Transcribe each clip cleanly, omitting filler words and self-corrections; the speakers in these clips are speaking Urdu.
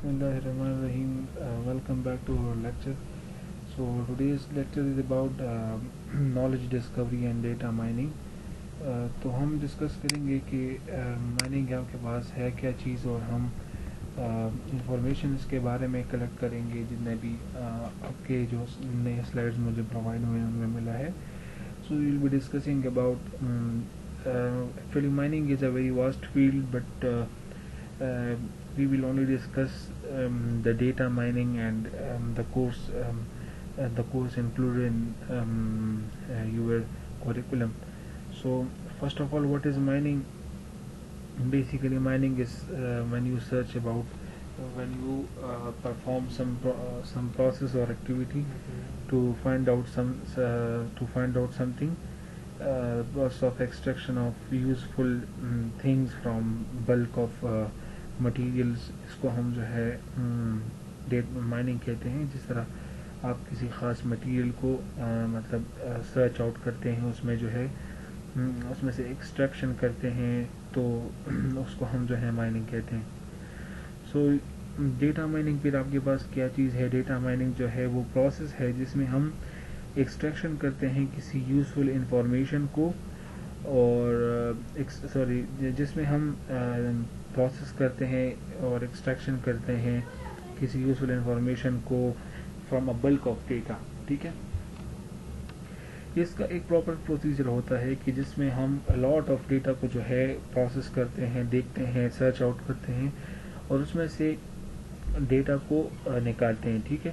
Bismillahirrahmanirrahim. Welcome back to our lecture. So today's lecture is about knowledge discovery and data mining. تو ہم ڈسکس کریں گے کہ مائننگ آپ کے پاس ہے کیا چیز اور ہم انفارمیشن اس کے بارے میں کلیکٹ کریں گے جتنے بھی آپ کے جو نئے سلائڈز مجھے پرووائڈ ہوئے ہیں ان میں ملا ہے. So we will be discussing about actually mining is a very vast field but we will only discuss the data mining and the course included in your curriculum. So first of all, what is mining? Basically mining is when you search about when you perform some process or activity to find out something, process of extraction of useful things from bulk of materials. اس کو ہم جو ہے مائننگ کہتے ہیں. جس طرح آپ کسی خاص مٹیریل کو مطلب سرچ آؤٹ کرتے ہیں, اس میں جو ہے اس میں سے ایکسٹریکشن کرتے ہیں, تو اس کو ہم جو ہے مائننگ کہتے ہیں. سو ڈیٹا مائننگ پھر آپ کے پاس کیا چیز ہے؟ ڈیٹا مائننگ جو ہے وہ پروسیس ہے جس میں ہم ایکسٹریکشن کرتے ہیں کسی یوزفل انفارمیشن کو, اور جس میں ہم پروسیس کرتے ہیں اور ایکسٹریکشن کرتے ہیں کسی یوزفل انفارمیشن کو from a bulk of data. ٹھیک ہے, اس کا ایک پراپر پروسیجر ہوتا ہے کہ جس میں ہم لاٹ آف ڈیٹا کو جو ہے پروسیس کرتے ہیں, دیکھتے ہیں, سرچ آؤٹ کرتے ہیں اور اس میں سے ڈیٹا کو نکالتے ہیں. ٹھیک ہے,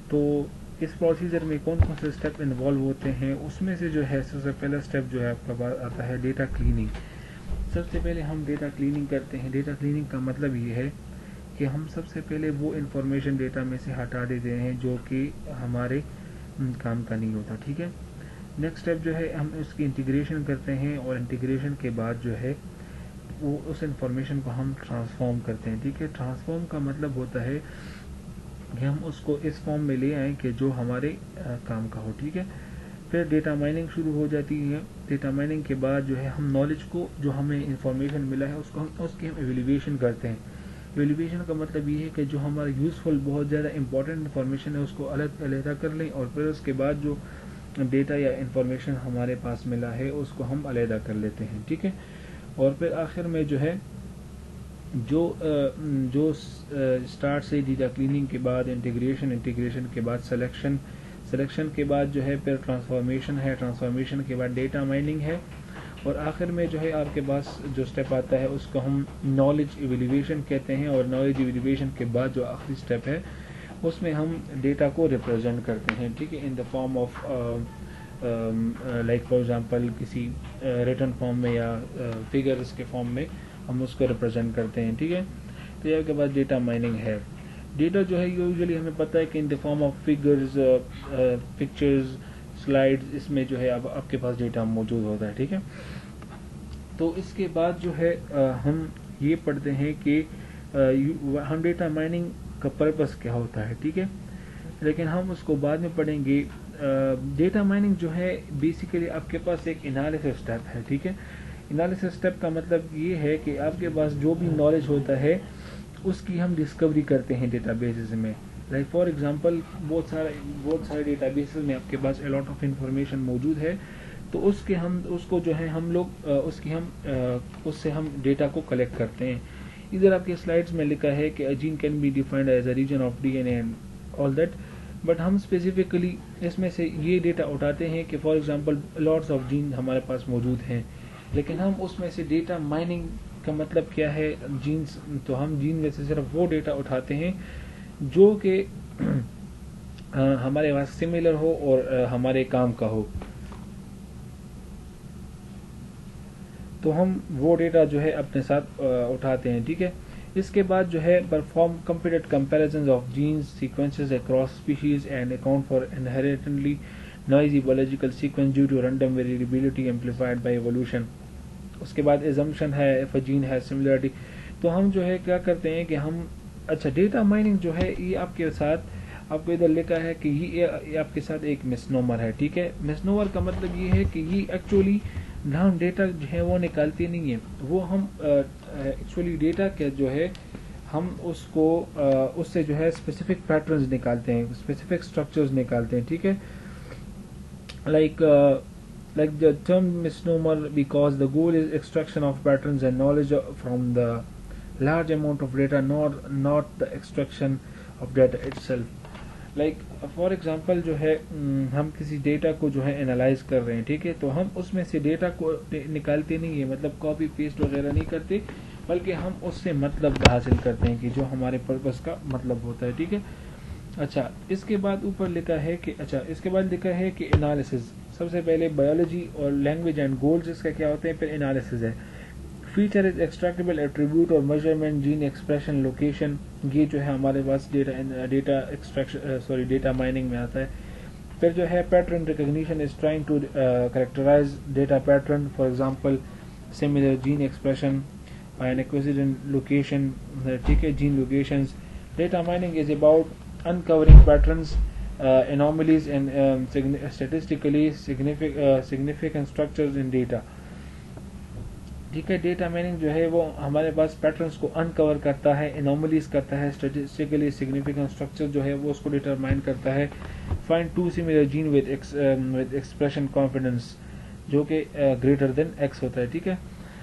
تو اس پروسیجر میں کون کون سے اسٹیپ انوالو ہوتے ہیں؟ اس میں سے جو ہے سب سے پہلا اسٹیپ جو ہے آپ کا پاس آتا ہے ڈیٹا کلیننگ. سب سے پہلے ہم ڈیٹا کلیننگ کرتے ہیں. ڈیٹا کلیننگ کا مطلب یہ ہے کہ ہم سب سے پہلے وہ انفارمیشن ڈیٹا میں سے ہٹا دیتے ہیں جو کہ ہمارے کام کا نہیں ہوتا. ٹھیک ہے, نیکسٹ اسٹیپ جو ہے ہم اس کی انٹیگریشن کرتے ہیں, اور انٹیگریشن کے بعد جو ہے وہ اس انفارمیشن کو ہم ٹرانسفارم کرتے ہیں. ٹھیک ہے, ٹرانسفارم کا مطلب ہوتا ہے کہ ہم اس کو اس فارم میں لے آئیں کہ جو ہمارے کام کا ہو. ٹھیک ہے, پھر ڈیٹا مائننگ شروع ہو جاتی ہے. ڈیٹا مائننگ کے بعد جو ہے ہم نالج کو, جو ہمیں انفارمیشن ملا ہے اس کی ہم ایویلیویشن کرتے ہیں. ایویلیویشن کا مطلب یہ ہے کہ جو ہمارا یوزفل بہت زیادہ امپورٹنٹ انفارمیشن ہے اس کو علیحدہ کر لیں, اور پھر اس کے بعد جو ڈیٹا یا انفارمیشن ہمارے پاس ملا ہے اس کو ہم علیحدہ کر لیتے ہیں. ٹھیک ہے, اور پھر آخر میں جو ہے جو اسٹارٹ سے ڈیٹا کلیننگ کے بعد انٹیگریشن کے بعد سلیکشن کے بعد جو ہے پھر ٹرانسفارمیشن ہے, ٹرانسفارمیشن کے بعد ڈیٹا مائننگ ہے, اور آخر میں جو ہے آپ کے پاس جو اسٹیپ آتا ہے اس کو ہم نالج ایویلیویشن کہتے ہیں. اور نالج ایویلیویشن کے بعد جو آخری اسٹیپ ہے اس میں ہم ڈیٹا کو ریپرزینٹ کرتے ہیں. ٹھیک ہے, in the form of like for example کسی ریٹن فارم میں یا فگرز کے فارم میں ہم اس کو ریپرزینٹ کرتے ہیں. ٹھیک ہے, تو یہ کے بعد ڈیٹا مائننگ ہے. ڈیٹا جو ہے یوزلی ہمیں پتہ ہے کہ in the form of figures, pictures, slides, اس میں جو ہے اب آپ کے پاس ڈیٹا موجود ہوتا ہے. ٹھیک ہے, تو اس کے بعد جو ہے ہم یہ پڑھتے ہیں کہ ہم ڈیٹا مائننگ کا پرپس کیا ہوتا ہے. ٹھیک ہے, لیکن ہم اس کو بعد میں پڑھیں گے. ڈیٹا مائننگ جو ہے بیسیکلی آپ کے پاس ایک انالیسس اسٹیپ ہے. ٹھیک ہے, انالیسس اسٹیپ کا مطلب یہ ہے کہ آپ کے پاس جو بھی نالج ہوتا ہے اس کی ہم ڈسکوری کرتے ہیں ڈیٹا بیسز میں. لائک فار ایگزامپل بہت سارے ڈیٹا بیسز میں آپ کے پاس الاٹ آف انفارمیشن موجود ہے, تو اس کو جو ہے ہم لوگ اس سے ہم ڈیٹا کو کلیکٹ کرتے ہیں. ادھر آپ کے سلائڈز میں لکھا ہے کہ gene can be defined as a region of D N A and all that, but ہم اسپیسیفکلی اس میں سے یہ ڈیٹا اٹھاتے ہیں کہ for example lots of gene ہمارے پاس موجود ہیں, لیکن ہم اس میں سے ڈیٹا مائننگ کا مطلب کیا ہے جینس, تو ہم جین میں سے صرف وہ ڈیٹا اٹھاتے ہیں جو کہ ہمارے پاس سملر ہو اور ہمارے کام کا ہو, تو ہم وہ ڈیٹا جو ہے اپنے ساتھ اٹھاتے ہیں. ٹھیک ہے, اس کے بعد جو ہے perform computer comparisons of genes sequences across species and account for inherently noisy biological sequence due to random variability amplified by evolution. اس کے بعد ایزمپشن ہے if a gene has similarity. تو ہم جو ہے کیا کرتے ہیں کہ ہم ڈیٹا مائننگ جو ہے یہ آپ کے ساتھ آپ کو ادھر لکھا ہے کہ یہ آپ کے ساتھ ایک مسنومر ہے. ٹھیک ہے, مسنومر کا مطلب یہ ہے کہ یہ ایکچولی ہم ڈیٹا جو ہے وہ نکالتے نہیں ہیں, وہ ہم ایکچولی ڈیٹا کے جو ہے ہم اس کو اس سے جو ہے اسپیسیفک پیٹرنز نکالتے ہیں, اسپیسیفک اسٹرکچرز نکالتے ہیں, ٹھیک ہے. like the term misnomer because the goal is extraction of patterns and knowledge from the large amount of data, not the extraction of data itself. Like for example جو ہے ہم کسی ڈیٹا کو جو ہے انالائز کر رہے ہیں, ٹھیک ہے, تو ہم اس میں سے ڈیٹا کو نکالتے نہیں ہیں, مطلب کاپی پیسٹ وغیرہ نہیں کرتے, بلکہ ہم اس سے مطلب حاصل کرتے ہیں کہ جو ہمارے پرپس کا مطلب ہوتا ہے, ٹھیک ہے. اچھا, اس کے بعد اوپر لکھا ہے کہ انالیسز, سب سے پہلے بایولوجی اور لینگویج اینڈ گولز اس کا کیا ہوتے ہیں, پھر انالیسز ہے. فیچر از ایکسٹریکٹیبل ایٹریبیوٹ اور میجرمنٹ, جین ایکسپریشن, لوکیشن, یہ جو ہے ہمارے پاس ڈیٹا ایکسٹریکشن ڈیٹا مائننگ میں آتا ہے. پھر جو ہے pattern recognition is trying to characterise data pattern, for example similar gene expression and acquisition location, ٹھیک ہے, gene locations. Data mining is about uncovering patterns, anomalies and statistically significant structures in data. ٹھیک ہے, ڈیٹا مائننگ جو ہے وہ ہمارے پاس پیٹرنس کو انکور کرتا ہے, انوملیز کرتا ہے, اسٹیٹسٹیکلی سگنیفیکنٹ اسٹرکچر جو ہے وہ اس کو ڈیٹرمائن کرتا ہے. Find to similar gene with expression confidence جو کہ گریٹر دین ایکس ہوتا ہے, ٹھیک ہے.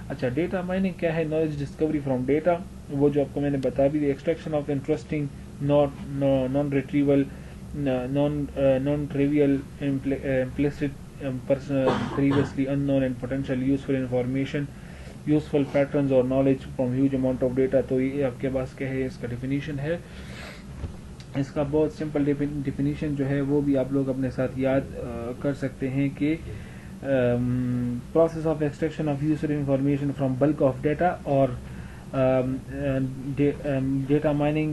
اچھا, ڈیٹا مائننگ کیا ہے؟ نالج ڈسکوری فرام ڈیٹا, وہ جو آپ کو میں نے بتا بھی دی. Extraction of interesting, non retrieval, non trivial, implicit, previously unknown and potential useful information, useful patterns or knowledge from huge amount of data. تو یہ آپ کے پاس کیا ہے, اس کا ڈیفینیشن ہے. اس کا بہت سمپل ڈیفینیشن جو ہے وہ بھی آپ لوگ اپنے ساتھ یاد کر سکتے ہیں کہ process of extraction of useful information from bulk of data or data mining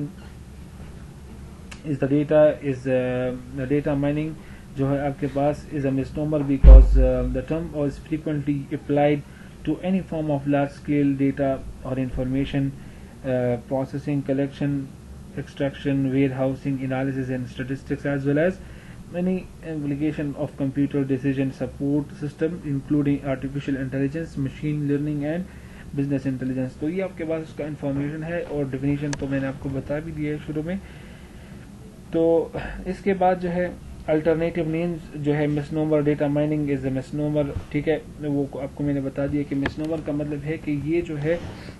is the data mining جو ہے آپ کے پاس is a misnomer because the term is frequently applied to any form of large scale data or information processing, collection, extraction, warehousing, analysis and statistics, as well as any application of computer decision support system including artificial intelligence, machine learning and business intelligence. تو یہ آپ کے پاس اس کا انفارمیشن ہے, اور ڈیفینیشن تو میں نے آپ کو بتا بھی دیا ہے شروع میں. تو اس کے بعد جو ہے الٹرنیٹیو نیمز جو ہے مسنومر, ڈیٹا مائننگ از اے مسنومر, ٹھیک ہے. وہ آپ کو میں نے بتا دیا کہ مسنومر کا مطلب ہے کہ یہ جو ہے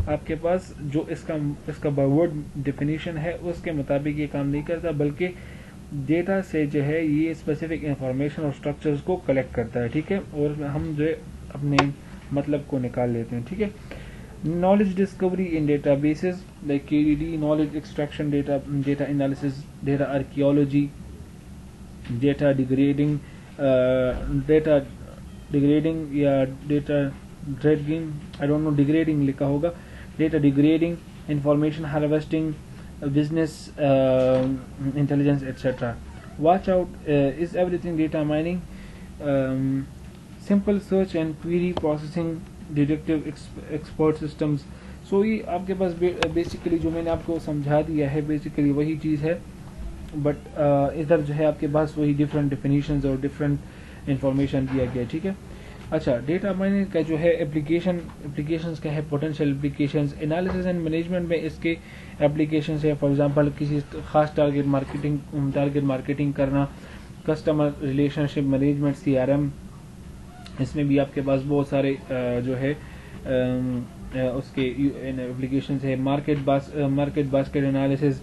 آپ کے پاس جو اس کا باورڈ ڈیفینیشن ہے اس کے مطابق یہ کام نہیں کرتا, بلکہ ڈیٹا سے جو ہے یہ اسپیسیفک انفارمیشن اور اسٹرکچرز کو کلیکٹ کرتا ہے, ٹھیک ہے, اور ہم جو ہے اپنے مطلب کو نکال لیتے ہیں, ٹھیک ہے. Knowledge discovery in databases like KDD, knowledge extraction, data analysis, data archaeology, data degrading یا data dredging, I don't know, degrading لکھا ہوگا, data degrading, information harvesting, business intelligence, etc. Watch out, is everything data mining? Simple search and query processing, deductive expert systems. So یہ آپ کے پاس بیسیکلی جو میں نے آپ کو سمجھا دیا ہے بیسیکلی وہی چیز ہے, بٹ ادھر جو ہے آپ کے پاس وہی ڈفرینٹ ڈیفینیشنز اور ڈفرینٹ انفارمیشن دیا گیا, ٹھیک ہے. اچھا, ڈیٹا مائننگ کا جو ہے اپلیکیشنز کا ہے, potential applications. Analysis and management میں اس کے اپلیکیشنز ہے, فار ایگزامپل کسی خاص ٹارگیٹ مارکیٹنگ کرنا, کسٹمر ریلیشن شپ مینجمنٹ, CRM. اس میں بھی آپ کے پاس بہت سارے جو ہے اس کے اپلیکیشنز ہے. Market basket analysis,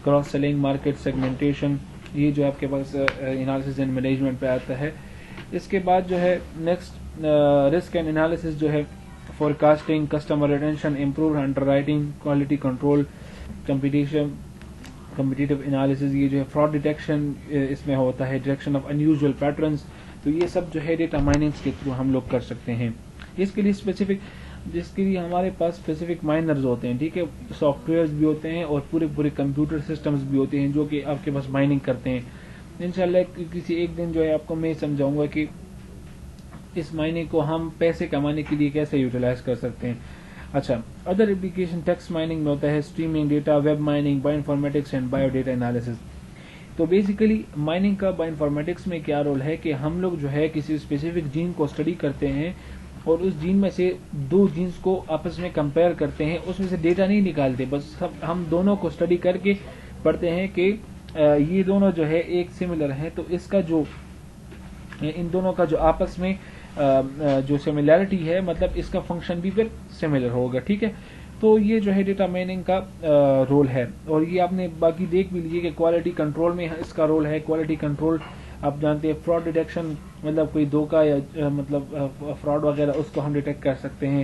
cross selling, market segmentation, یہ جو آپ کے پاس انالیسز اینڈ مینجمنٹ پہ آتا ہے. اس کے بعد جو ہے نیکسٹ رسک اینڈ انالیسز جو ہے, forecasting, customer retention, improve under writing, quality control, competitive analysis, یہ جو ہے فراڈ ڈیٹیکشن اس میں ہوتا ہے, ڈیٹیکشن آف انیوزول پیٹرنس. تو یہ سب جو ہے ڈیٹا مائننگ کے تھرو ہم لوگ کر سکتے ہیں. اس کے لیے جس کے لیے ہمارے پاس اسپیسیفک مائنرز ہوتے ہیں, ٹھیک ہے, سافٹ ویئرز بھی ہوتے ہیں اور پورے کمپیوٹر سسٹمز بھی ہوتے ہیں جو کہ آپ کے پاس مائننگ کرتے ہیں. انشاءاللہ کسی ایک دن جو ہے آپ کو میں سمجھاؤں گا کہ اس مائننگ کو ہم پیسے کمانے کے لیے کیسے یوٹیلائز کر سکتے ہیں. اچھا, ادر اپلیکیشن ٹیکسٹ مائننگ میں ہوتا ہے, streaming data, web mining, bio informatics and bio data analysis. تو بیسیکلی مائننگ کا بایو انفارمیٹکس میں کیا رول ہے کہ ہم لوگ جو ہے کسی اسپیسیفک جین کو اسٹڈی کرتے ہیں اور اس جین میں سے 2 جینس کو آپس میں کمپیئر کرتے ہیں, اس میں سے ڈیٹا نہیں نکالتے, بس ہم دونوں کو اسٹڈی کر کے پڑھتے ہیں کہ یہ دونوں جو ہے ایک سملر ہیں, تو اس کا جو ان دونوں کا جو آپس میں جو سملیرٹی ہے, مطلب اس کا فنکشن بھی پھر سملر ہوگا. ٹھیک ہے, تو یہ جو ہے ڈیٹا مائننگ کا رول ہے. اور یہ آپ نے باقی دیکھ بھی لیجیے کہ کوالٹی کنٹرول میں اس کا رول ہے. کوالٹی کنٹرول آپ جانتے ہیں, فراڈ ڈیٹیکشن, مطلب کوئی دھوکہ یا مطلب فراڈ وغیرہ, اس کو ہم ڈیٹیکٹ کر سکتے ہیں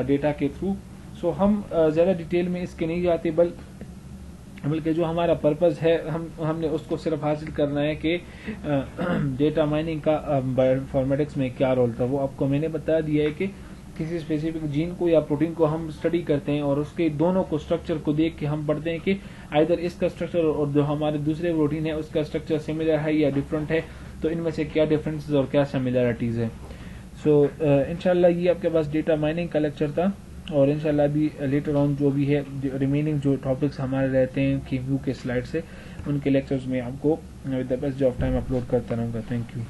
ڈیٹا کے تھرو. سو ہم زیادہ ڈیٹیل میں اس کے نہیں جاتے, بلکہ جو ہمارا پرپز ہے ہم نے اس کو صرف حاصل کرنا ہے کہ ڈیٹا مائننگ کا بایو انفارمیٹکس میں کیا رول تھا. وہ آپ کو میں نے بتا دیا ہے کہ کسی اسپیسیفک جین کو یا پروٹین کو ہم اسٹڈی کرتے ہیں اور اس کے دونوں کو اسٹرکچر کو دیکھ کے ہم پڑھتے ہیں کہ آئدر اس کا اسٹرکچر اور جو ہمارے دوسرے پروٹین ہے اس کا اسٹرکچر سملر ہے یا ڈفرنٹ ہے, تو ان میں سے کیا ڈفرینسز اور کیا سملیرٹیز ہیں. سو انشاءاللہ یہ آپ کے پاس ڈیٹا مائننگ کا لیکچر تھا, اور انشاءاللہ ابھی لیٹر آن جو بھی ہے ریمیننگ جو ٹاپکس ہمارے رہتے ہیں کی ویو کے سلائڈ سے, ان کے لیکچرز میں آپ کو with the best of time upload کرتا رہوں گا. Thank you.